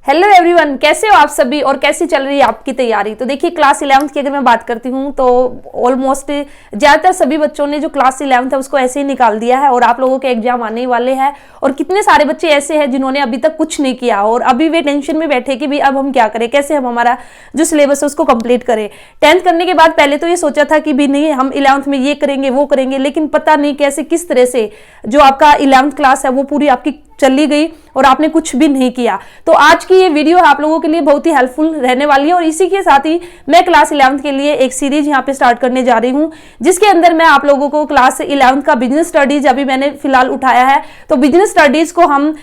Hello everyone, कैसे हो आप सभी और कैसी चल रही है आपकी तैयारी। तो देखिए क्लास 11th की अगर मैं बात करती हूँ तो ऑलमोस्ट ज़्यादातर सभी बच्चों ने जो क्लास 11th है उसको ऐसे ही निकाल दिया है और आप लोगों के एग्जाम आने वाले हैं। और कितने सारे बच्चे ऐसे हैं जिन्होंने अभी तक कुछ नहीं किया और अभी वे टेंशन में बैठे कि भाई अब हम क्या करें, कैसे हम हमारा जो सिलेबस है उसको कंप्लीट करें। 10th करने के बाद पहले तो ये सोचा था कि भी नहीं हम 11th में ये करेंगे वो करेंगे, लेकिन पता नहीं कैसे किस तरह से जो आपका 11th क्लास है वो पूरी आपकी चली गई और आपने कुछ भी नहीं किया। तो आज की ये वीडियो आप लोगों के लिए बहुत ही हेल्पफुल रहने वाली है और इसी के साथ ही मैं क्लास 11th के लिए एक सीरीज यहाँ पे स्टार्ट करने जा रही हूँ, जिसके अंदर मैं आप लोगों को क्लास 11th का बिजनेस स्टडीज अभी मैंने फिलहाल उठाया है। तो बिजनेस स्टडीज को हम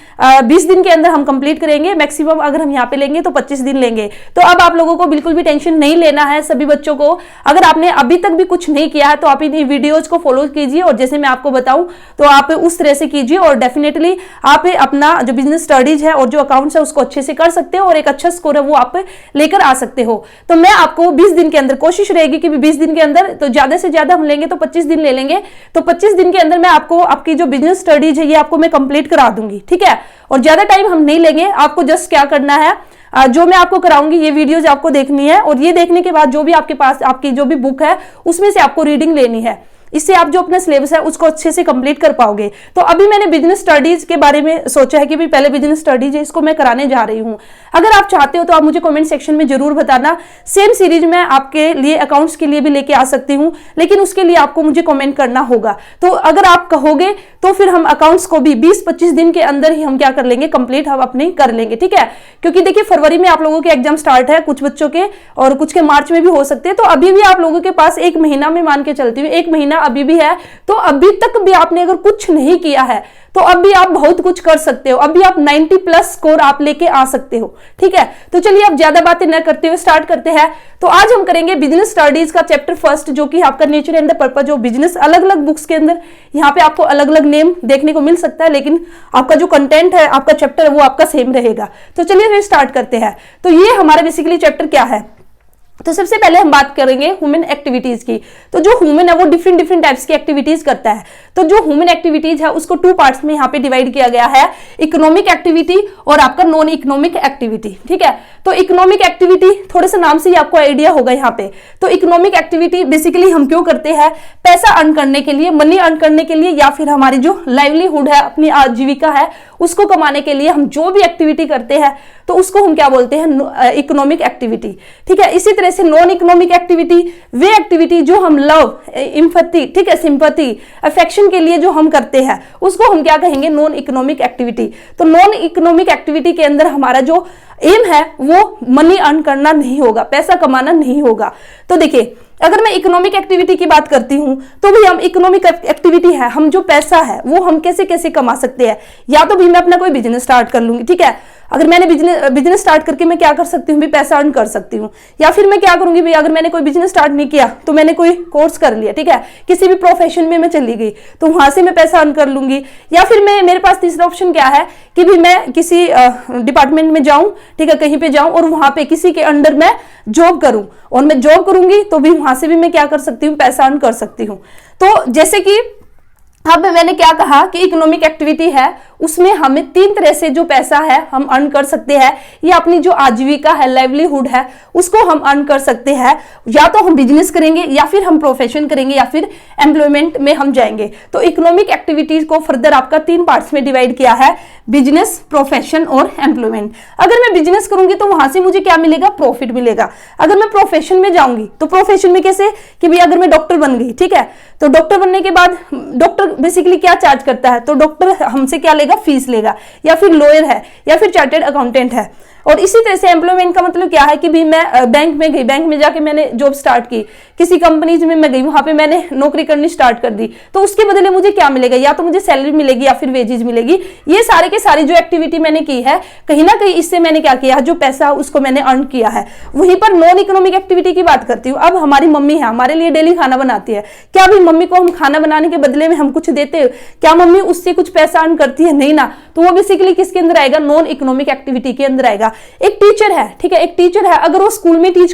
20 दिन के अंदर हम कंप्लीट करेंगे, मैक्सिमम अगर हम यहाँ पे लेंगे तो 25 दिन लेंगे। तो अब आप लोगों को बिल्कुल भी टेंशन नहीं लेना है। सभी बच्चों को अगर आपने अभी तक भी कुछ नहीं किया है तो आप इन वीडियोज को फॉलो कीजिए और जैसे मैं आपको बताऊं तो आप उस तरह से कीजिए और डेफिनेटली आप अपना जो बिजनेस स्टडीज है और जो अकाउंट्स है उसको अच्छे से कर सकते हो और एक अच्छा स्कोर है वो आप लेकर आ सकते हो। तो मैं आपको 20 दिन के अंदर कोशिश रहेगी कि 20 दिन के अंदर, तो ज्यादा से ज्यादा हम लेंगे तो 25 दिन ले लेंगे। तो 25 दिन के अंदर मैं आपको आपकी जो बिजनेस स्टडीज है ये आपको मैं कंप्लीट करा दूंगी, ठीक है। और ज्यादा टाइम हम नहीं लेंगे। आपको जस्ट क्या करना है, जो मैं आपको कराऊंगी ये वीडियोज आपको देखनी है और ये देखने के बाद जो भी आपके पास आपकी जो भी बुक है उसमें से आपको रीडिंग लेनी है। इससे आप जो अपना सिलेबस है उसको अच्छे से कंप्लीट कर पाओगे। तो अभी मैंने बिजनेस स्टडीज के बारे में सोचा है कि भी पहले बिजनेस स्टडीज है इसको मैं कराने जा रही हूँ। अगर आप चाहते हो तो आप मुझे कमेंट सेक्शन में जरूर बताना। सेम सीरीज में आपके लिए अकाउंट्स के लिए भी लेके आ सकती हूँ, लेकिन उसके लिए आपको मुझे कमेंट करना होगा। तो अगर आप कहोगे तो फिर हम अकाउंट्स को भी 20-25 दिन के अंदर ही हम क्या कर लेंगे, कंप्लीट हम अपनी कर लेंगे, ठीक है। क्योंकि देखिए फरवरी में आप लोगों के एग्जाम स्टार्ट है, कुछ बच्चों के और कुछ के मार्च में भी हो सकते हैं। तो अभी भी आप लोगों के पास एक महीना में मान के चलती हूँ, एक महीना अभी भी है। तो अभी तक भी आपने अगर कुछ नहीं किया है तो अभी आप बहुत कुछ कर सकते हो। अभी आप 90+ स्कोर आप लेके आ सकते हो, ठीक है। तो चलिए अब ज्यादा बातें न करते हुए स्टार्ट करते हैं। तो आज हम करेंगे बिजनेस स्टडीज का चैप्टर फर्स्ट, जो कि आपका nature and the purpose of business. अलग अलग बुक्स के अंदर यहाँ पे आपको अलग अलग नेम देखने को मिल सकता है, लेकिन आपका जो कंटेंट है, आपका चैप्टर है वो आपका सेम रहेगा। तो चलिए फिर स्टार्ट करते हैं। तो ये हमारा बेसिकली चैप्टर क्या है, तो सबसे पहले हम बात करेंगे ह्यूमन एक्टिविटीज की। तो जो ह्यूमन है वो डिफरेंट टाइप्स की एक्टिविटीज करता है। तो जो ह्यूमन एक्टिविटीज है उसको 2 पार्ट्स में यहाँ पे डिवाइड किया गया है, इकोनॉमिक एक्टिविटी और आपका नॉन इकोनॉमिक एक्टिविटी, ठीक है। तो इकोनॉमिक एक्टिविटी थोड़े से नाम से ही आपको आइडिया होगा यहाँ पे। तो इकोनॉमिक एक्टिविटी बेसिकली हम क्यों करते हैं, पैसा अर्न करने के लिए, मनी अर्न करने के लिए, या फिर हमारी जो लाइवलीहुड है, अपनी आजीविका है उसको कमाने के लिए हम जो भी एक्टिविटी करते हैं तो उसको हम क्या बोलते हैं, इकोनॉमिक एक्टिविटी, ठीक है। इसी तरह से नॉन इकोनॉमिक एक्टिविटी वे एक्टिविटी जो हम लव, एम्पैथी, ठीक है, सिंपैथी, अफेक्शन के लिए जो हम करते हैं उसको हम क्या कहेंगे, नॉन इकोनॉमिक एक्टिविटी। तो नॉन इकोनॉमिक एक्टिविटी के अंदर हमारा जो एम है वो मनी अर्न करना नहीं होगा, पैसा कमाना नहीं होगा। तो देखिए अगर मैं इकोनॉमिक एक्टिविटी की बात करती हूं तो भी हम इकोनॉमिक एक्टिविटी है, हम जो पैसा है वो हम कैसे कैसे कमा सकते हैं। या तो भी मैं अपना कोई बिजनेस स्टार्ट कर लूंगी, ठीक है। अगर मैंने बिजनेस स्टार्ट करके मैं क्या कर सकती हूँ भी, पैसा अर्न कर सकती हूँ। या फिर मैं क्या करूंगी भी, अगर मैंने कोई बिजनेस स्टार्ट नहीं किया तो मैंने कोई कोर्स कर लिया, ठीक है, किसी भी प्रोफेशन में मैं चली गई तो वहां से मैं पैसा अर्न कर लूंगी। या फिर मेरे पास तीसरा ऑप्शन क्या है कि भी मैं किसी डिपार्टमेंट में जाऊं, ठीक है, कहीं पे जाऊं और वहां पे किसी के अंडर मैं जॉब करूं और मैं जॉब करूंगी तो भी वहां से भी मैं क्या कर सकती हूँ, पैसा अर्न कर सकती हूँ। तो जैसे कि अब मैंने क्या कहा कि इकोनॉमिक एक्टिविटी है उसमें हमें 3 तरह से जो पैसा है हम अर्न कर सकते हैं। ये अपनी जो आजीविका है, लाइवलीहुड है, उसको हम अर्न कर सकते हैं। या तो हम बिजनेस करेंगे या फिर हम प्रोफेशन करेंगे या फिर एम्प्लॉयमेंट में हम जाएंगे। तो इकोनॉमिक एक्टिविटीज को फर्दर आपका 3 पार्ट्स में डिवाइड किया है, बिजनेस, प्रोफेशन और एम्प्लॉयमेंट। अगर मैं बिजनेस करूंगी तो वहां से मुझे क्या मिलेगा, प्रॉफिट मिलेगा। अगर मैं प्रोफेशन में जाऊंगी तो प्रोफेशन में कैसे कि भाई अगर मैं डॉक्टर बन गई, ठीक है, तो डॉक्टर बनने के बाद डॉक्टर बेसिकली क्या चार्ज करता है, तो डॉक्टर हमसे क्या लेगा, फीस लेगा। या फिर लॉयर है या फिर चार्टर्ड अकाउंटेंट है। और इसी तरह से एम्प्लॉयमेंट का मतलब क्या है कि भी मैं बैंक में गई, बैंक में जाके मैंने जॉब स्टार्ट की, किसी कंपनीज में मैं गई, वहां पे मैंने नौकरी करनी स्टार्ट कर दी, तो उसके बदले मुझे क्या मिलेगा, या तो मुझे सैलरी मिलेगी या फिर वेजेज मिलेगी। ये सारे के सारी जो एक्टिविटी मैंने की है कहीं ना कहीं इससे मैंने क्या किया, जो पैसा उसको मैंने अर्न किया है। वहीं पर नॉन इकोनॉमिक एक्टिविटी की बात करती हूँ। अब हमारी मम्मी है, हमारे लिए डेली खाना बनाती है, क्या भी मम्मी को हम खाना बनाने के बदले में हम कुछ देते हैं, क्या मम्मी उससे कुछ पैसा अर्न करती है, नहीं ना। तो वो बेसिकली किसके अंदर आएगा, नॉन इकोनॉमिक एक्टिविटी के अंदर आएगा। एक टीचर है, ठीक है, एक टीचर है, अगर वो स्कूल में टीच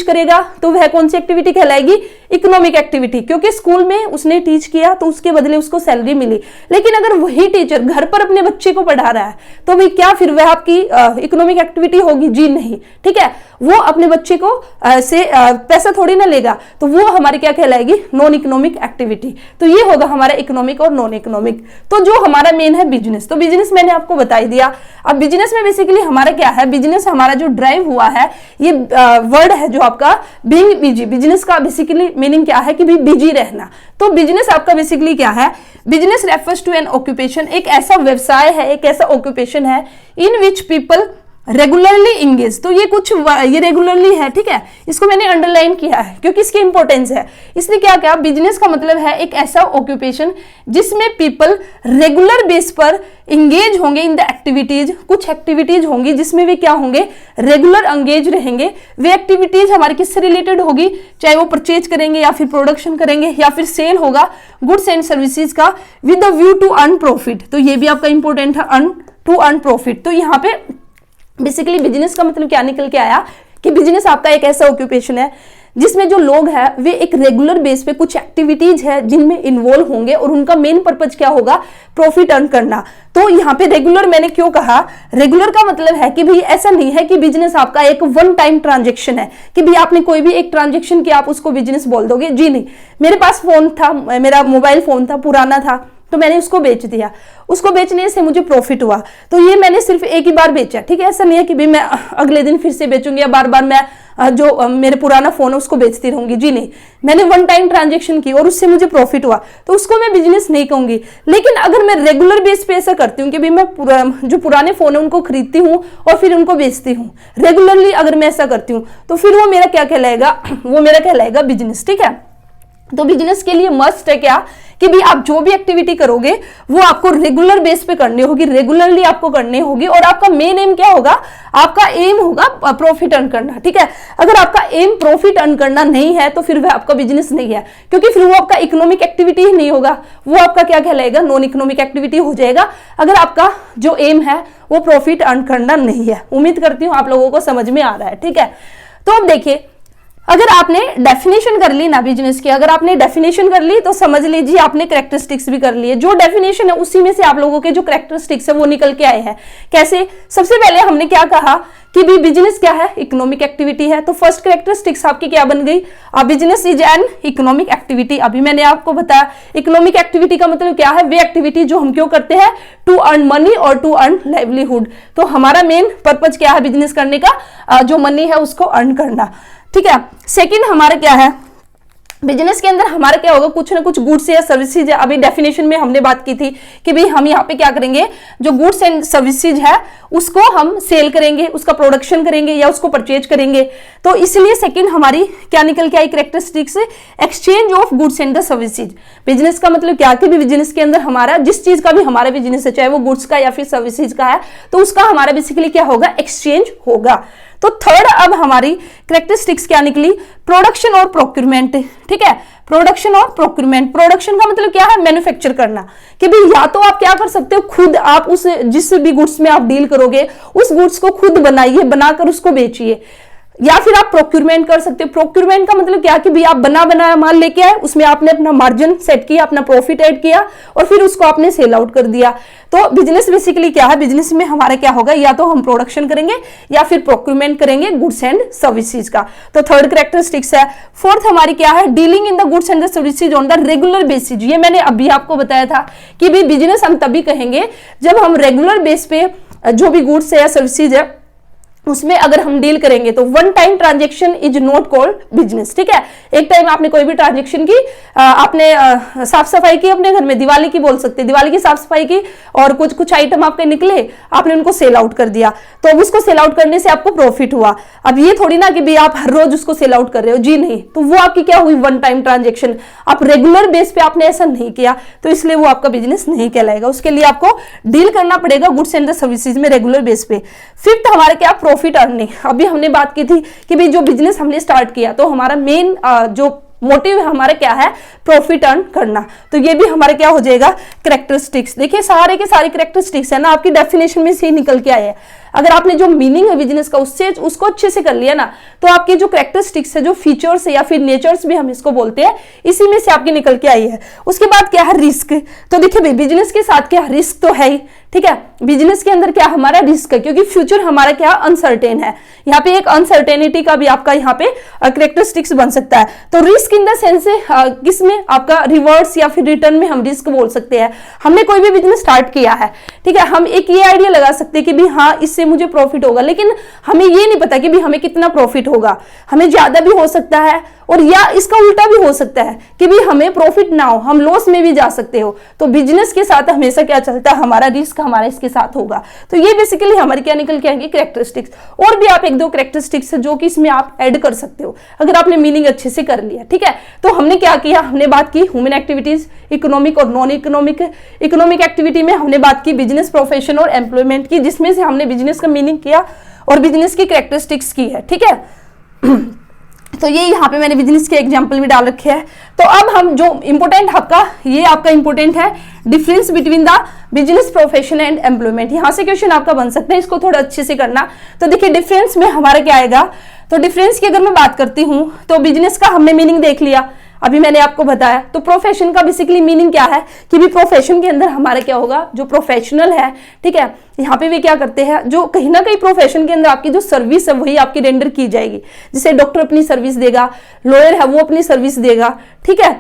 करेगा, तो वह कौन सी एक्टिविटी कहलाएगी, इकोनॉमिक एक्टिविटी, क्योंकि स्कूल में उसने टीच किया तो उसके बदले उसको सैलरी मिली। लेकिन अगर वही टीचर घर पर अपने बच्चे को पढ़ा रहा है तो भाई क्या फिर वह आपकी इकोनॉमिक एक्टिविटी होगी? जी नहीं, ठीक है। वो अपने बच्चे को से पैसा थोड़ी ना लेगा, तो वो हमारी क्या कहलाएगी? Non economic activity. तो ये होगा हमारा इकोनॉमिक और नॉन इकोनॉमिक। तो जो हमारा मेन है बिजनेस, तो बिजनेस मैंने आपको बता ही दिया। अब बिजनेस में बेसिकली हमारा क्या है? बिजनेस हमारा जो ड्राइव हुआ है, ये वर्ड है जो आपका बीइंग बिजी। बिजनेस का बेसिकली मीनिंग क्या है? कि भी बिजी रहना। तो बिजनेस आपका बेसिकली क्या है? Business refers to an occupation, एक ऐसा व्यवसाय है, एक ऐसा ऑक्यूपेशन है in which people regularly engage. तो ये रेगुलरली है, ठीक है। इसको मैंने अंडरलाइन किया है क्योंकि इसकी इंपॉर्टेंस है। इसलिए क्या बिजनेस का मतलब है एक ऐसा ऑक्यूपेशन जिसमें पीपल रेगुलर बेस पर इंगेज होंगे इन द एक्टिविटीज। कुछ एक्टिविटीज होंगी जिसमें वे क्या होंगे? रेगुलर एंगेज रहेंगे। वे एक्टिविटीज हमारी किससे रिलेटेड होगी? चाहे वो परचेज करेंगे या फिर प्रोडक्शन करेंगे या फिर सेल होगा गुड्स एंड सर्विसेज का, with the view to earn profit. तो ये भी आपका इंपॉर्टेंट है, टू अर्न प्रॉफिट। तो यहाँ पे बेसिकली बिजनेस का मतलब क्या निकल के आया? कि बिजनेस आपका एक ऐसा ऑक्यूपेशन है जिसमें जो लोग हैं वे एक रेगुलर बेस पे कुछ एक्टिविटीज है जिनमें इन्वॉल्व होंगे और उनका मेन पर्पज क्या होगा? प्रॉफिट अर्न करना। तो यहाँ पे रेगुलर मैंने क्यों कहा? रेगुलर का मतलब है कि भाई ऐसा नहीं है कि बिजनेस आपका एक वन टाइम ट्रांजेक्शन है कि भाई आपने कोई भी एक ट्रांजेक्शन किया आप उसको बिजनेस बोल दोगे। जी नहीं, मेरे पास फोन था, मेरा मोबाइल फोन था, पुराना था, तो मैंने उसको बेच दिया। उसको बेचने से मुझे प्रॉफिट हुआ, तो ये मैंने सिर्फ एक ही बार बेचा, ठीक है। ऐसा नहीं है कि भाई मैं अगले दिन फिर से बेचूंगी या बार बार मैं जो मेरे पुराना फोन है उसको बेचती रहूंगी। जी नहीं, मैंने वन टाइम ट्रांजेक्शन की और उससे मुझे प्रॉफिट हुआ, तो उसको मैं बिजनेस नहीं कहूंगी। लेकिन अगर मैं रेगुलर बेस पे ऐसा करती हूँ कि भाई मैं जो पुराने फोन है उनको खरीदती हूँ और फिर उनको बेचती हूँ, रेगुलरली अगर मैं ऐसा करती हूँ, तो फिर वो मेरा क्या कहलाएगा? वो मेरा कहलाएगा बिजनेस, ठीक है। तो बिजनेस के लिए मस्ट है क्या? कि भी आप जो भी एक्टिविटी करोगे वो आपको रेगुलर बेस पे करनी होगी, रेगुलरली आपको करनी होगी, और आपका मेन एम क्या होगा? आपका एम होगा प्रॉफिट अर्न करना, ठीक है। अगर आपका एम प्रॉफिट अर्न करना नहीं है तो फिर वह आपका बिजनेस नहीं है, क्योंकि फिर वो आपका इकोनॉमिक एक्टिविटी ही नहीं होगा, वो आपका क्या कहलाएगा? नॉन इकोनॉमिक एक्टिविटी हो जाएगा, अगर आपका जो एम है वो प्रॉफिट अर्न करना नहीं है। उम्मीद करती हूँ आप लोगों को समझ में आ रहा है, ठीक है। तो अब देखिए, अगर आपने डेफिनेशन कर ली ना बिजनेस की, अगर आपने डेफिनेशन कर ली तो समझ लीजिए आपने कैरेक्टरिस्टिक्स भी कर लिए। जो डेफिनेशन है उसी में से आप लोगों के जो कैरेक्टरिस्टिक्स है वो निकल के आए हैं। कैसे? सबसे पहले हमने क्या कहा कि भी बिजनेस क्या है? इकोनॉमिक एक्टिविटी है। तो फर्स्ट कैरेक्टरिस्टिक्स आपकी क्या बन गई? Business is an economic activity. अभी मैंने आपको बताया इकोनॉमिक एक्टिविटी का मतलब क्या है? वे एक्टिविटी जो हम क्यों करते हैं? टू अर्न मनी और टू अर्न लाइवलीहुड। तो हमारा मेन पर्पज क्या है बिजनेस करने का? जो मनी है उसको अर्न करना, ठीक है। सेकंड हमारा क्या है? बिजनेस के अंदर हमारा क्या होगा? कुछ ना कुछ गुड्स या सर्विसेज। अभी डेफिनेशन में हमने बात की थी कि भाई हम यहाँ पे क्या करेंगे? जो गुड्स एंड सर्विसेज है उसको हम सेल करेंगे, उसका प्रोडक्शन करेंगे या उसको परचेज करेंगे। तो इसलिए सेकंड हमारी क्या निकल के आई characteristics? Exchange of goods and the services. Business का मतलब क्या? कि बिजनेस के अंदर हमारा जिस चीज का भी हमारा बिजनेस है, चाहे वो गुड्स का या फिर सर्विसेज का है, तो उसका हमारा बेसिकली क्या होगा? एक्सचेंज होगा। तो थर्ड अब हमारी कैरेक्टरिस्टिक्स क्या निकली? प्रोडक्शन और प्रोक्यूरमेंट, ठीक है। प्रोडक्शन और प्रोक्यूरमेंट। प्रोडक्शन का मतलब क्या है? मैन्युफैक्चर करना। कि भाई या तो आप क्या कर सकते हो, खुद आप उस जिस भी गुड्स में आप डील करोगे उस गुड्स को खुद बनाइए, बनाकर उसको बेचिए, या फिर आप प्रोक्यूरमेंट कर सकते हो। प्रोक्यूरमेंट का मतलब क्या? कि भाई आप बना बनाया माल लेके आए, उसमें आपने अपना मार्जिन सेट किया, अपना प्रॉफिट ऐड किया और फिर उसको आपने सेल आउट कर दिया। तो बिजनेस बेसिकली क्या है? बिजनेस में हमारा क्या होगा? या तो हम प्रोडक्शन करेंगे या फिर प्रोक्यूरमेंट करेंगे गुड्स एंड सर्विसेज का। तो थर्ड कैरेक्टरिस्टिक्स है। फोर्थ हमारी क्या है? Dealing in the goods and the services on the regular basis. ये मैंने अभी आपको बताया था कि भाई बिजनेस हम तभी कहेंगे जब हम रेगुलर बेस पे जो भी गुड्स है या सर्विसेज है उसमें अगर हम डील करेंगे। तो one time transaction is not called business, ठीक है। एक टाइम आपने कोई भी ट्रांजेक्शन की, आपने साफ सफाई की अपने घर में, दिवाली की बोल सकते हैं, दिवाली की साफ सफाई की और कुछ कुछ आइटम आपके निकले, आपने उनको सेल आउट कर दिया, तो अब उसको सेल आउट करने से आपको प्रॉफिट हुआ। अब ये थोड़ी ना कि भाई आप हर रोज उसको सेल आउट कर रहे हो, जी नहीं। तो वो आपकी क्या हुई? One time transaction. आप रेगुलर बेस पे आपने ऐसा नहीं किया, तो इसलिए वो आपका बिजनेस नहीं कहलाएगा। उसके लिए आपको डील करना पड़ेगा गुड्स एंड सर्विसेज में रेगुलर बेस पे। फिफ्थ हमारे क्या? Profit earning. अभी हमने बात की थी कि भाई जो बिजनेस हमने स्टार्ट किया तो हमारा मेन जो मोटिव हमारा क्या है, प्रॉफिट अर्न करना। तो ये भी हमारा क्या हो जाएगा, कैरेक्टरिस्टिक्स। देखिए सारे के सारे कैरेक्टरिस्टिक्स है ना आपकी डेफिनेशन में से ही निकल के आए हैं। अगर आपने जो मीनिंग है बिजनेस का उसको अच्छे से कर लिया ना, तो आपकी जो कैरेक्टरिस्टिक्स है, जो फीचर्स है या फिर नेचर्स भी हम इसको बोलते हैं, इसी में से आपकी निकल के आई है। उसके बाद क्या है, रिस्क। तो देखिए बिजनेस के साथ क्या रिस्क तो है ही, ठीक है। बिजनेस के अंदर क्या हमारा रिस्क है, क्योंकि फ्यूचर हमारा क्या अनसर्टेन है। यहाँ पे एक अनसर्टेनिटी का भी आपका यहाँ पे कैरेक्टरिस्टिक्स बन सकता है। तो रिस्क इन द सेंस किसमें, आपका रिवर्स या फिर रिटर्न में हम रिस्क बोल सकते हैं। हमने कोई भी बिजनेस स्टार्ट किया है, ठीक है, हम एक ये आइडिया लगा सकते हैं कि भी हाँ इससे मुझे प्रॉफिट होगा, लेकिन हमें ये नहीं पता कि भी हमें कितना प्रॉफिट होगा। हमें ज्यादा भी हो सकता है और या इसका उल्टा भी हो सकता है कि भी हमें प्रॉफिट ना हो, हम लॉस में भी जा सकते हो। तो बिजनेस के साथ हमेशा क्या चलता है, हमारा रिस्क हमारा इसके साथ होगा। तो ये बेसिकली हमारी क्या निकल के आएंगे, कैरेक्टरिस्टिक्स। और भी आप एक दो कैरेक्टरिस्टिक्स जो कि इसमें आप ऐड कर सकते हो अगर आपने मीनिंग अच्छे से कर लिया, ठीक है। तो हमने क्या किया, हमने बात की ह्यूमन एक्टिविटीज, इकोनॉमिक और नॉन इकोनॉमिक। इकोनॉमिक एक्टिविटी में हमने बात की बिजनेस, प्रोफेशन और एम्प्लॉयमेंट की, जिसमें से हमने बिजनेस का मीनिंग किया और बिजनेस की कैरेक्टरिस्टिक्स की है, ठीक है। तो ये यहाँ पे मैंने बिजनेस के एग्जांपल भी डाल रखे हैं। तो अब हम जो इंपोर्टेंट आपका इंपोर्टेंट है, difference between the business, profession and employment. यहाँ से क्वेश्चन आपका बन सकता है, इसको थोड़ा अच्छे से करना। तो देखिए डिफरेंस में हमारा क्या आएगा, तो डिफरेंस की अगर मैं बात करती हूँ तो बिजनेस का हमने मीनिंग देख लिया, अभी मैंने आपको बताया। तो प्रोफेशन का बेसिकली मीनिंग क्या है कि भी प्रोफेशन के अंदर हमारा क्या होगा, जो प्रोफेशनल है, ठीक है, यहाँ पे भी क्या करते हैं, जो कहीं ना कहीं प्रोफेशन के अंदर आपकी जो सर्विस है वही आपकी रेंडर की जाएगी। जैसे डॉक्टर अपनी सर्विस देगा, लॉयर है वो अपनी सर्विस देगा, ठीक है,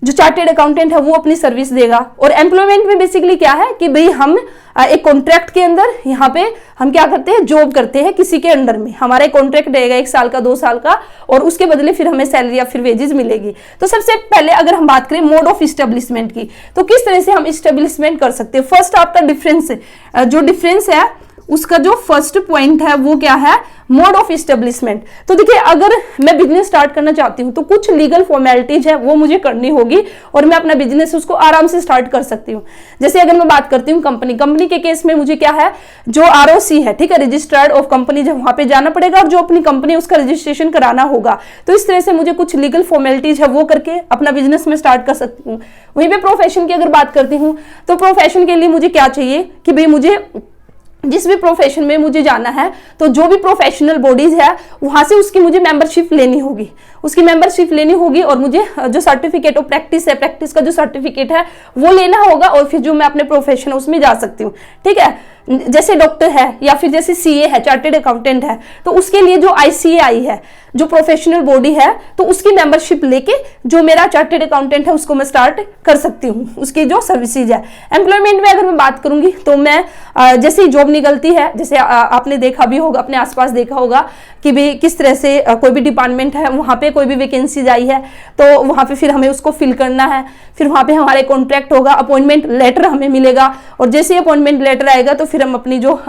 जो चार्टेड अकाउंटेंट है वो अपनी सर्विस देगा। और एम्प्लॉयमेंट में बेसिकली क्या है कि भाई हम एक कॉन्ट्रैक्ट के अंदर यहाँ पे हम क्या करते हैं, जॉब करते हैं किसी के अंडर में। हमारा एक कॉन्ट्रैक्ट रहेगा 1 साल का, 2 साल का, और उसके बदले फिर हमें सैलरी या फिर वेजेस मिलेगी। तो सबसे पहले अगर हम बात करें मोड ऑफ इस्टेब्लिशमेंट की, तो किस तरह से हम इस्टेब्लिशमेंट कर सकते हैं। फर्स्ट आपका डिफरेंस, जो डिफरेंस है उसका जो फर्स्ट पॉइंट है वो क्या है, मोड ऑफ इस्टेब्लिशमेंट। तो देखिए अगर मैं बिजनेस स्टार्ट करना चाहती हूँ तो कुछ लीगल फॉर्मेलिटीज है वो मुझे करनी होगी और मैं अपना बिजनेस उसको आराम से स्टार्ट कर सकती हूँ। जैसे अगर मैं बात करती हूँ कंपनी के केस में मुझे क्या है, जो ROC है, ठीक है, रजिस्टर्ड ऑफ कंपनी, जब वहां पे जाना पड़ेगा और जो अपनी कंपनी उसका रजिस्ट्रेशन कराना होगा। तो इस तरह से मुझे कुछ लीगल फॉर्मेलिटीज है वो करके अपना बिजनेस में स्टार्ट कर सकती हूँ। वहीं पे प्रोफेशन की अगर बात करती हूँ तो प्रोफेशन के लिए मुझे क्या चाहिए कि भाई मुझे जिस भी प्रोफेशन में मुझे जाना है तो जो भी प्रोफेशनल बॉडीज है वहां से उसकी मुझे मेंबरशिप लेनी होगी, उसकी मेंबरशिप लेनी होगी और मुझे जो सर्टिफिकेट ऑफ प्रैक्टिस है, प्रैक्टिस का जो सर्टिफिकेट है वो लेना होगा और फिर जो मैं अपने प्रोफेशन उसमें जा सकती हूँ, ठीक है। जैसे डॉक्टर है या फिर जैसे CA है, चार्टेड अकाउंटेंट है, तो उसके लिए जो ICAI है, जो प्रोफेशनल बॉडी है, तो उसकी मेंबरशिप लेके जो मेरा चार्टेड अकाउंटेंट है उसको मैं स्टार्ट कर सकती हूँ, उसकी जो सर्विसेज है। एम्प्लॉयमेंट में अगर मैं बात करूंगी तो मैं जैसे ही जॉब निकलती है, जैसे आपने देखा भी होगा, अपने आसपास देखा होगा कि भी किस तरह से कोई भी डिपार्टमेंट है वहां पे कोई भी वैकेंसीज आई है तो वहां पे फिर हमें उसको फिल करना है, फिर वहां पे हमारे कॉन्ट्रैक्ट होगा, अपॉइंटमेंट लेटर हमें मिलेगा और जैसे ही अपॉइंटमेंट लेटर आएगा तो फिर हम अपनी जो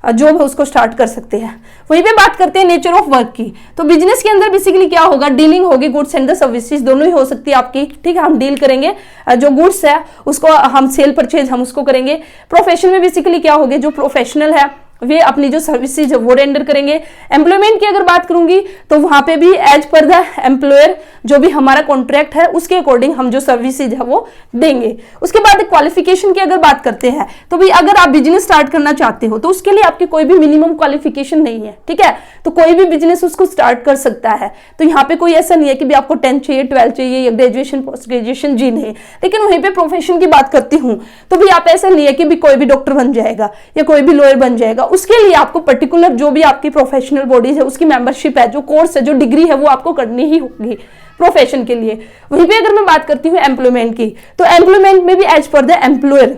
जॉब है उसको स्टार्ट कर सकते हैं। वहीं पे बात करते हैं नेचर ऑफ वर्क की, तो बिजनेस के अंदर बेसिकली क्या होगा, डीलिंग होगी, गुड्स एंड द सर्विसेज दोनों ही हो सकती है आपकी, ठीक है, हम डील करेंगे, जो गुड्स है उसको हम सेल परचेज हम उसको करेंगे। प्रोफेशन में बेसिकली क्या होगी, जो प्रोफेशनल है वे अपनी जो सर्विसेज है वो रेंडर करेंगे। एम्प्लॉयमेंट की अगर बात करूंगी तो वहां पे भी एज पर द एम्प्लॉयर जो भी हमारा कॉन्ट्रैक्ट है उसके अकॉर्डिंग हम जो सर्विसेज है वो देंगे। उसके बाद क्वालिफिकेशन की अगर बात करते हैं तो भी अगर आप बिजनेस स्टार्ट करना चाहते हो तो उसके लिए आपकी कोई भी मिनिमम क्वालिफिकेशन नहीं है, ठीक है, तो कोई भी बिजनेस उसको स्टार्ट कर सकता है। तो यहाँ पे कोई ऐसा नहीं है कि भी आपको 10 चाहिए, 12 चाहिए या ग्रेजुएशन, पोस्ट ग्रेजुएशन, जी नहीं। लेकिन वहीं पे प्रोफेशन की बात करती हूँ तो भी आप ऐसा नहीं है कि भी कोई भी डॉक्टर बन जाएगा या कोई भी लॉयर बन जाएगा, उसके लिए आपको पर्टिकुलर जो भी आपकी प्रोफेशनल बॉडीज है उसकी मेंबरशिप है, जो कोर्स है, जो डिग्री है वो आपको करनी ही होगी प्रोफेशन के लिए। वहीं पे अगर मैं बात करती हूँ एम्प्लॉयमेंट की, तो एम्प्लॉयमेंट में भी एज पर द एम्प्लॉयर,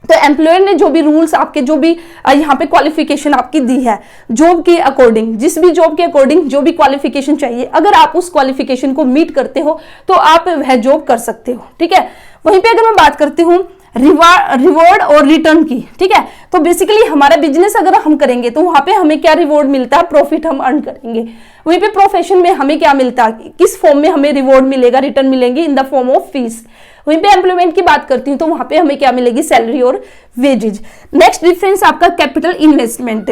तो एम्प्लॉयर ने जो भी रूल्स आपके, जो भी यहाँ पे क्वालिफिकेशन आपकी दी है जॉब के अकॉर्डिंग, जिस भी जॉब के अकॉर्डिंग जो भी क्वालिफिकेशन चाहिए, अगर आप उस क्वालिफिकेशन को मीट करते हो तो आप वह जॉब कर सकते हो, ठीक है। वहीं पे अगर मैं बात करती हूँ रिवॉर्ड और रिटर्न की, ठीक है, तो बेसिकली हमारा बिजनेस अगर हम करेंगे तो वहां पे हमें क्या रिवॉर्ड मिलता है, प्रॉफिट हम अर्न करेंगे। वहीं पे प्रोफेशन में हमें क्या मिलता है, किस फॉर्म में हमें रिवॉर्ड मिलेगा, रिटर्न मिलेंगे in the form of fees. वहीं पे एम्प्लॉयमेंट की बात करती हूँ तो वहां पे हमें क्या मिलेगी, सैलरी और वेजेज। नेक्स्ट डिफरेंस आपका कैपिटल इन्वेस्टमेंट,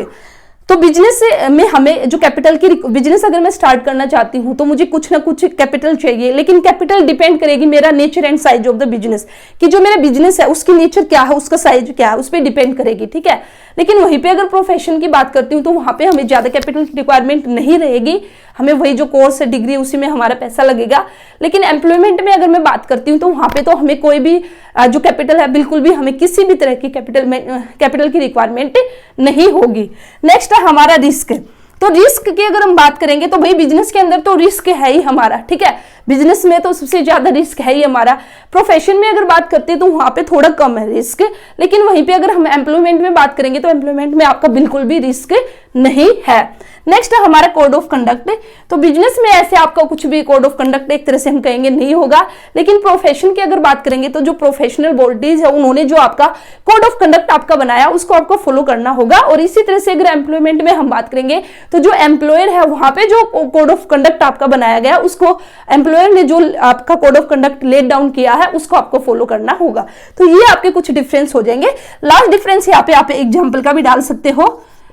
तो बिजनेस में हमें जो कैपिटल की बिजनेस अगर मैं स्टार्ट करना चाहती हूं तो मुझे कुछ ना कुछ कैपिटल चाहिए, लेकिन कैपिटल डिपेंड करेगी मेरा nature and size of the business, कि जो मेरा बिजनेस है उसकी नेचर क्या है, उसका साइज क्या है, उस पर डिपेंड करेगी, ठीक है। लेकिन वहीं पे अगर प्रोफेशन की बात करती हूँ तो वहां पे हमें ज्यादा कैपिटल की रिक्वायरमेंट नहीं रहेगी, हमें वही जो कोर्स है, डिग्री, उसी में हमारा पैसा लगेगा। लेकिन एम्प्लॉयमेंट में अगर मैं बात करती हूँ तो वहां पे तो हमें कोई भी जो कैपिटल है, बिल्कुल भी हमें किसी भी तरह की कैपिटल की रिक्वायरमेंट नहीं होगी। नेक्स्ट है हमारा रिस्क। तो रिस्क की अगर हम बात करेंगे तो भाई बिजनेस के अंदर तो रिस्क है ही हमारा, ठीक है, बिजनेस में तो सबसे ज्यादा रिस्क है ही हमारा। प्रोफेशन में अगर बात करते हैं तो वहां पे थोड़ा कम है रिस्क, लेकिन वहीं पे अगर हम एम्प्लॉयमेंट में बात करेंगे तो एम्प्लॉयमेंट में आपका बिल्कुल भी रिस्क नहीं है। नेक्स्ट है हमारा कोड ऑफ कंडक्ट। तो बिजनेस में ऐसे आपका कुछ भी कोड ऑफ कंडक्ट एक तरह से हम कहेंगे नहीं होगा, लेकिन प्रोफेशन की अगर बात करेंगे तो जो प्रोफेशनल बॉडीज है उन्होंने जो आपका कोड ऑफ कंडक्ट आपका बनाया उसको आपको फॉलो करना होगा। और इसी तरह से अगर एम्प्लॉयमेंट में हम बात करेंगे तो जो एम्प्लॉयर है वहां पे जो कोड ऑफ कंडक्ट आपका बनाया गया उसको एम्प्लॉयर ने जो आपका code of conduct let down किया है उसको आपको फॉलो करना होगा। तो ये आपके कुछ डिफरेंस हो जाएंगे। लास्ट डिफरेंस यहाँ पे आप एग्जाम्पल का भी डाल सकते हो,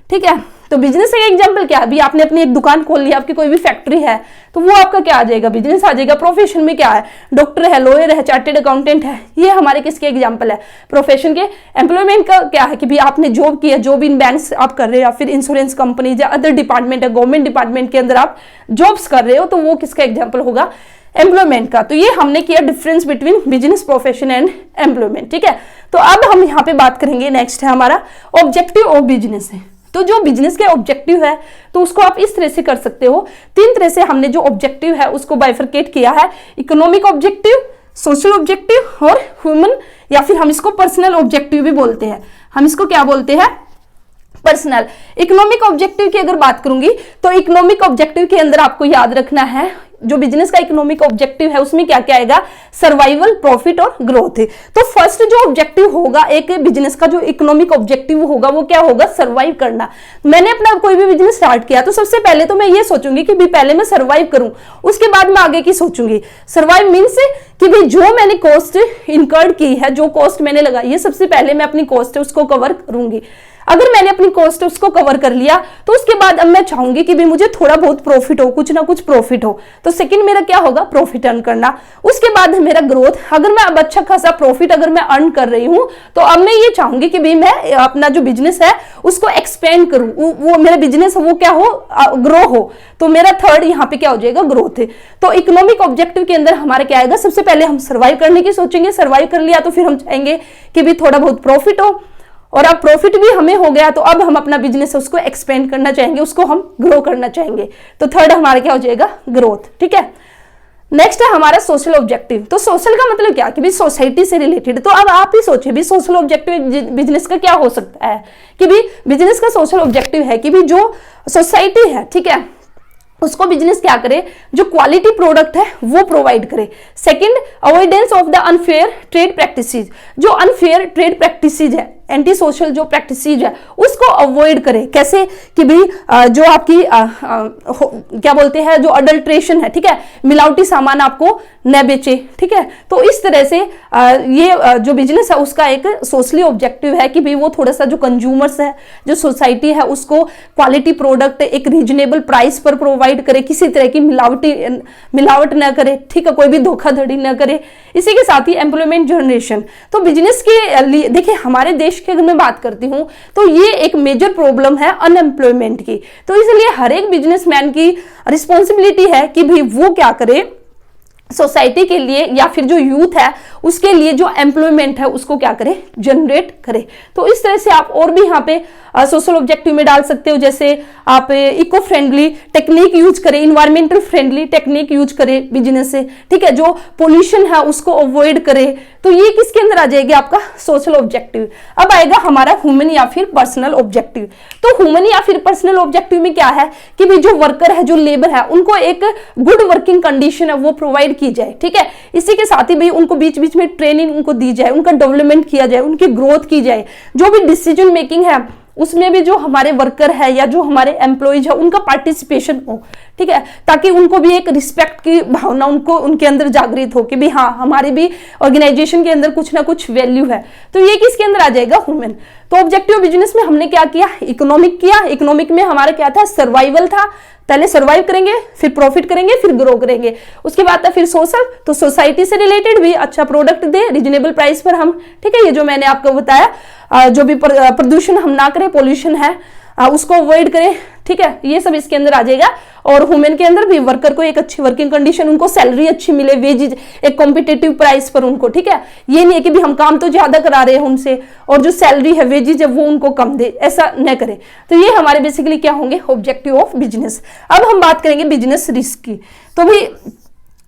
ठीक है। तो बिजनेस का एग्जांपल क्या है, अभी आपने अपनी एक दुकान खोल ली, आपकी कोई भी फैक्ट्री है तो वो आपका क्या आ जाएगा, बिजनेस आ जाएगा। प्रोफेशन में क्या है, डॉक्टर है, लॉयर है, चार्टेड अकाउंटेंट है, ये हमारे किसके एग्जांपल है, प्रोफेशन के। एम्प्लॉयमेंट का क्या है कि भी आपने जॉब की है, जॉब इन बैंक्स आप कर रहे हो या फिर इंश्योरेंस कंपनी या अदर डिपार्टमेंट है, गवर्नमेंट डिपार्टमेंट के अंदर आप जॉब्स कर रहे हो, तो वो किसका एग्जाम्पल होगा, एम्प्लॉयमेंट का। तो ये हमने किया difference between business, profession and employment, ठीक है। तो अब हम यहाँ पे बात करेंगे, नेक्स्ट है हमारा ऑब्जेक्टिव ऑफ बिजनेस है। तो जो बिजनेस के ऑब्जेक्टिव है तो उसको आप इस तरह से कर सकते हो, तीन तरह से हमने जो ऑब्जेक्टिव है उसको बाइफरकेट किया है, इकोनॉमिक ऑब्जेक्टिव, सोशल ऑब्जेक्टिव और ह्यूमन, या फिर हम इसको पर्सनल ऑब्जेक्टिव भी बोलते हैं। हम इसको क्या बोलते हैं, पर्सनल। इकोनॉमिक ऑब्जेक्टिव की अगर बात करूंगी तो इकोनॉमिक ऑब्जेक्टिव के अंदर आपको याद रखना है जो बिजनेस का इकोनॉमिक ऑब्जेक्टिव है उसमें क्या क्या आएगा, सर्वाइवल, प्रॉफिट और ग्रोथ। तो फर्स्ट जो ऑब्जेक्टिव होगा एक बिजनेस का, जो इकोनॉमिक ऑब्जेक्टिव होगा वो क्या होगा, सर्वाइव करना। मैंने अपना कोई भी बिजनेस स्टार्ट किया तो सबसे पहले तो मैं ये सोचूंगी कि भी पहले मैं सर्वाइव करूं, उसके बाद मैं आगे की सोचूंगी। सर्वाइव मीन्स कि भाई जो मैंने कॉस्ट इनकर्ड की है, जो कॉस्ट मैंने लगाई है, सबसे पहले मैं अपनी कॉस्ट है उसको कवर करूंगी। अगर मैंने अपनी कॉस्ट उसको कवर कर लिया तो उसके बाद अब मैं चाहूंगी कि भी मुझे थोड़ा बहुत प्रॉफिट हो, कुछ ना कुछ प्रॉफिट हो। तो सेकंड मेरा क्या होगा, प्रॉफिट अर्न करना। उसके बाद है मेरा ग्रोथ। अगर मैं अब अच्छा खासा प्रॉफिट अगर मैं अर्न कर रही हूं तो अब मैं ये चाहूंगी कि भी मैं अपना जो बिजनेस है उसको एक्सपेंड करूं, वो मेरा बिजनेस है वो क्या हो, ग्रो हो। तो मेरा थर्ड यहाँ पे क्या हो जाएगा, ग्रोथ। तो इकोनॉमिक ऑब्जेक्टिव के अंदर हमारा क्या आएगा, सबसे पहले हम सर्वाइव करने की सोचेंगे, सर्वाइव कर लिया तो फिर हम चाहेंगे कि भी थोड़ा बहुत प्रॉफिट हो, और अब प्रॉफिट भी हमें हो गया तो अब हम अपना बिजनेस उसको एक्सपेंड करना चाहेंगे, उसको हम ग्रो करना चाहेंगे। तो थर्ड हमारा क्या हो जाएगा, ग्रोथ, ठीक है। नेक्स्ट है हमारा सोशल ऑब्जेक्टिव। तो सोशल का मतलब क्या कि भी सोसाइटी से रिलेटेड। तो अब आप ही सोचिए भी सोशल ऑब्जेक्टिव बिजनेस का क्या हो सकता है कि भी बिजनेस का सोशल ऑब्जेक्टिव है कि भी जो सोसाइटी है, ठीक है, उसको बिजनेस क्या करे, जो क्वालिटी प्रोडक्ट है वो प्रोवाइड करे। Second, avoidance of the unfair trade practices. जो अनफेयर ट्रेड प्रैक्टिसेस है, एंटी सोशल जो प्रैक्टिसेस है उसको अवॉइड करे। कैसे कि भी जो आपकी क्या बोलते हैं, जो अडल्ट्रेशन है, ठीक है, मिलावटी सामान आपको न बेचे, ठीक है। तो इस तरह से ये जो बिजनेस है उसका एक सोशली ऑब्जेक्टिव है कि भाई वो थोड़ा सा जो कंज्यूमर्स है, जो सोसाइटी है, उसको क्वालिटी प्रोडक्ट एक रीजनेबल प्राइस पर प्रोवाइड करे, किसी तरह की मिलावट न करे, ठीक है, कोई भी धोखाधड़ी न करे। इसी के साथ ही एम्प्लॉयमेंट जनरेशन। तो बिजनेस के लिए देखिए हमारे देश की अगर मैं बात करती हूं तो ये एक मेजर प्रॉब्लम है अनएम्प्लॉयमेंट की। तो इसलिए हर एक बिजनेसमैन की रिस्पॉन्सिबिलिटी है कि भाई वो क्या करे, सोसाइटी के लिए या फिर जो यूथ है उसके लिए जो एम्प्लॉयमेंट है उसको क्या करे, जनरेट करे। तो इस तरह से आप और भी यहाँ पे सोशल ऑब्जेक्टिव में डाल सकते हो, जैसे आप इको फ्रेंडली टेक्निक यूज करें, इन्वायरमेंटल फ्रेंडली टेक्निक यूज करें बिजनेस से, ठीक है, जो पोल्यूशन है उसको अवॉइड करे। तो ये किसके अंदर आ जाएगी, आपका सोशल ऑब्जेक्टिव। अब आएगा हमारा ह्यूमन या फिर पर्सनल ऑब्जेक्टिव। तो ह्यूमन या फिर पर्सनल ऑब्जेक्टिव में क्या है कि भी जो वर्कर है, जो लेबर है, उनको एक गुड वर्किंग कंडीशन है वो प्रोवाइड की जाए, ठीक है। इसी के साथ ही भाई उनको बीच बीच में ट्रेनिंग उनको दी जाए, उनका डेवलपमेंट किया जाए, उनकी ग्रोथ की जाए। जो भी डिसीजन मेकिंग है उसमें भी जो हमारे वर्कर है या जो हमारे एम्प्लॉइज है उनका पार्टिसिपेशन हो, ठीक है, ताकि उनको भी एक रिस्पेक्ट की भावना उनको उनके अंदर जागृत हो कि भी हाँ हमारी भी ऑर्गेनाइजेशन के अंदर कुछ ना कुछ वैल्यू है। तो ये किसके अंदर आ जाएगा, ह्यूमन। तो ऑब्जेक्टिव बिजनेस में हमने क्या किया, इकोनॉमिक किया। इकोनॉमिक में हमारा क्या था, सर्वाइवल था। पहले सर्वाइव करेंगे, फिर प्रॉफिट करेंगे, फिर ग्रो करेंगे। उसके बाद था फिर सोशल, तो सोसाइटी से रिलेटेड भी अच्छा प्रोडक्ट दे रिजनेबल प्राइस पर हम, ठीक है। ये जो मैंने आपको बताया, जो भी प्रदूषण हम ना करें, पोल्यूशन है उसको अवॉइड करें, ठीक है, ये सब इसके अंदर आ जाएगा। और वुमेन के अंदर भी वर्कर को एक अच्छी वर्किंग कंडीशन, उनको सैलरी अच्छी मिले, वेजेज एक कॉम्पिटेटिव प्राइस पर उनको, ठीक है। ये नहीं है कि भी हम काम तो ज्यादा करा रहे हैं उनसे और जो सैलरी है, वेजेज है, वो उनको कम दे, ऐसा न करें। तो ये हमारे बेसिकली क्या होंगे, ऑब्जेक्टिव ऑफ बिजनेस। अब हम बात करेंगे बिजनेस रिस्क की। तो भी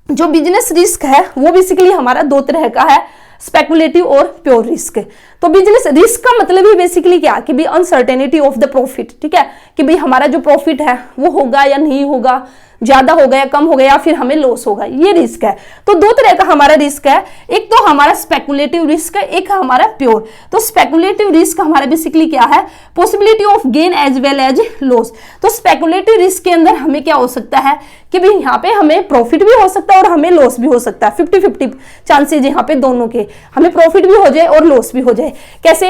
जो बिजनेस रिस्क है वो बेसिकली हमारा दो तरह का है, स्पेकुलेटिव और प्योर रिस्क। तो बिजनेस रिस्क का मतलब ही बेसिकली क्या कि भी अनसर्टेनिटी ऑफ द प्रॉफिट, ठीक है, कि भाई हमारा जो प्रॉफिट है वो होगा या नहीं होगा, ज्यादा होगा या कम होगा, या फिर हमें लॉस होगा, ये रिस्क है। तो दो तरह का हमारा रिस्क है, एक तो हमारा स्पेकुलेटिव रिस्क है, एक हमारा प्योर। तो स्पेकुलेटिव रिस्क हमारा बेसिकली क्या है, possibility of gain as well as loss. तो स्पेकुलेटिव रिस्क के अंदर हमें क्या हो सकता है कि भाई यहाँ पे हमें प्रॉफिट भी हो सकता है और हमें लॉस भी हो सकता है, 50-50 चांसेज यहाँ पे दोनों के, हमें प्रॉफिट भी हो जाए और लॉस भी हो जाए। कैसे,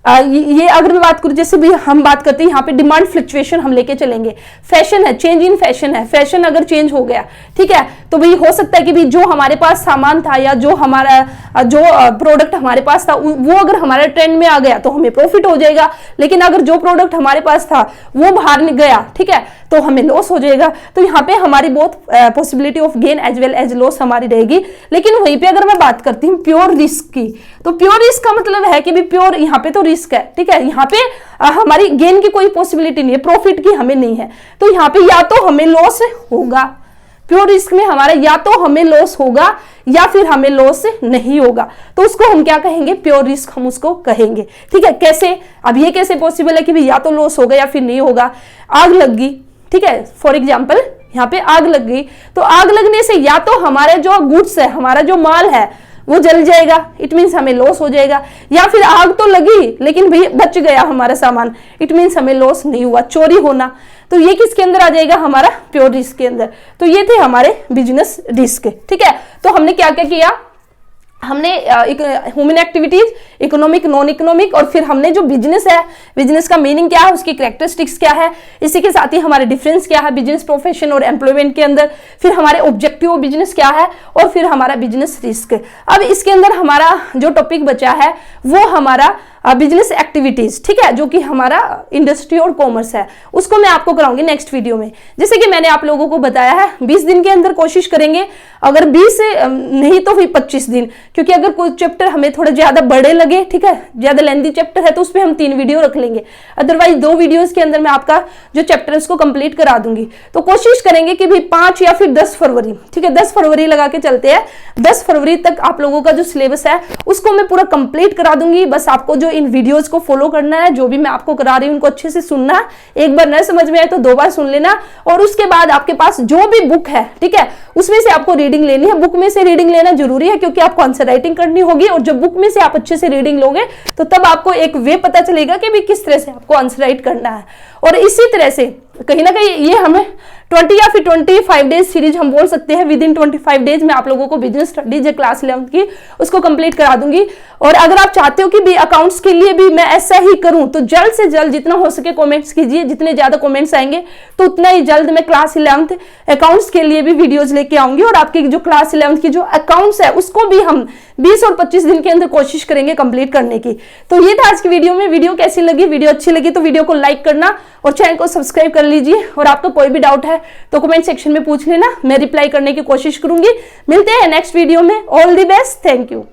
ये अगर मैं बात करूं, जैसे भी हम बात करते हैं यहाँ पे डिमांड फ्लक्चुएशन हम लेके चलेंगे। फैशन है, चेंज इन फैशन है, फैशन अगर चेंज हो गया, ठीक है, तो भाई हो सकता है कि भी जो हमारे पास सामान था या जो हमारा जो प्रोडक्ट हमारे पास था वो अगर हमारे ट्रेंड में आ गया तो हमें प्रॉफिट हो जाएगा। लेकिन अगर जो प्रोडक्ट हमारे पास था वो बाहर गया, ठीक है, तो हमें लॉस हो जाएगा। तो यहाँ पे हमारी बहुत possibility of gain as well as loss हमारी रहेगी। लेकिन वहीं पे अगर मैं बात करती हूँ प्योर रिस्क की, तो प्योर रिस्क का मतलब है कि भी प्योर यहाँ पे तो रिस्क है, ठीक है, यहाँ पे हमारी गेन की कोई पॉसिबिलिटी नहीं है, प्रॉफिट की हमें नहीं है। तो यहाँ पे या तो हमें लॉस होगा, प्योर रिस्क में हमारा या तो हमें लॉस होगा या फिर हमें लॉस नहीं होगा। तो उसको हम क्या कहेंगे, प्योर रिस्क हम उसको कहेंगे, ठीक है। कैसे, अब ये कैसे पॉसिबल है कि भी या तो लॉस होगा या फिर नहीं होगा। आग लग गई, ठीक है, फॉर एग्जाम्पल यहाँ पे आग लग गई, तो आग लगने से या तो हमारे जो गुड्स है, हमारा जो माल है वो जल जाएगा, इट मीन्स हमें लॉस हो जाएगा, या फिर आग तो लगी लेकिन भाई बच गया हमारा सामान, इट मीन्स हमें लॉस नहीं हुआ, चोरी होना। तो ये किसके अंदर आ जाएगा, हमारा प्योर रिस्क के अंदर। तो ये थे हमारे बिजनेस रिस्क, ठीक है। तो हमने क्या क्या किया, हमने human activities, economic, non economic, और फिर हमने जो बिजनेस है, बिजनेस का मीनिंग क्या है, उसकी कैरेक्टरिस्टिक्स क्या है, इसी के साथ ही हमारे डिफरेंस क्या है बिजनेस प्रोफेशन और एम्प्लॉयमेंट के अंदर, फिर हमारे ऑब्जेक्टिव ऑफ बिजनेस क्या है, और फिर हमारा बिजनेस रिस्क। अब इसके अंदर हमारा जो टॉपिक बचा है वो हमारा बिजनेस एक्टिविटीज, ठीक है, जो कि हमारा इंडस्ट्री और कॉमर्स है, उसको मैं आपको कराऊंगी नेक्स्ट वीडियो में। जैसे कि मैंने आप लोगों को बताया है 20 दिन के अंदर कोशिश करेंगे, अगर 20 नहीं तो फिर 25 दिन, क्योंकि अगर कोई चैप्टर हमें थोड़ा ज्यादा बड़े लगे, ठीक है, ज्यादा लेंथी चैप्टर है, तो उस पर हम 3 वीडियो रख लेंगे। अदरवाइज 2 वीडियोस के अंदर मैं आपका जो चैप्टर है उसको कंप्लीट करा दूंगी। तो कोशिश करेंगे कि भाई 5 या फिर 10 फरवरी, ठीक है, 10 फरवरी लगा के चलते हैं, 10 फरवरी तक आप लोगों का जो सिलेबस है उसको मैं पूरा कंप्लीट करा दूंगी। बस आपको जो इन वीडियोस को फॉलो करना है, जो भी मैं आपको करा रही हूं उनको अच्छे से सुनना है, एक बार न समझ में आए तो 2 बार सुन लेना, और उसके बाद आपके पास जो भी बुक है, ठीक है, उसमें से आपको रीडिंग लेनी है। बुक में से रीडिंग लेना जरूरी है क्योंकि आपको आंसर राइटिंग करनी होगी, और जब बुक में से आप अच्छे से रीडिंग लोगे तो तब आपको एक वे पता चलेगा कि भी किस तरह से आपको आंसर राइट करना है। और इसी तरह से कहीं ना कहीं ये हमें 20 या फिर 25 डेज सीरीज हम बोल सकते हैं, विद इन 25 डेज मैं आप लोगों को बिजनेस स्टडीज क्लास 11 की उसको कंप्लीट करा दूंगी। और अगर आप चाहते हो कि भी अकाउंट्स के लिए भी मैं ऐसा ही करूं तो जल्द से जल्द जितना हो सके कमेंट्स कीजिए, जितने ज्यादा कमेंट्स आएंगे तो उतना ही जल्द मैं क्लास 11 अकाउंट्स के लिए भी वीडियोज लेके आऊंगी, और आपकी जो क्लास 11 की जो अकाउंट्स है उसको भी हम 20 और 25 दिन के अंदर कोशिश करेंगे कंप्लीट करने की। तो ये था आज की वीडियो में। वीडियो कैसी लगी, वीडियो अच्छी लगी तो वीडियो को लाइक करना और चैनल को सब्सक्राइब कर लीजिए, और आपका कोई भी डाउट है तो कमेंट सेक्शन में पूछ लेना, मैं रिप्लाई करने की कोशिश करूंगी। मिलते हैं नेक्स्ट वीडियो में। All the best, thank you.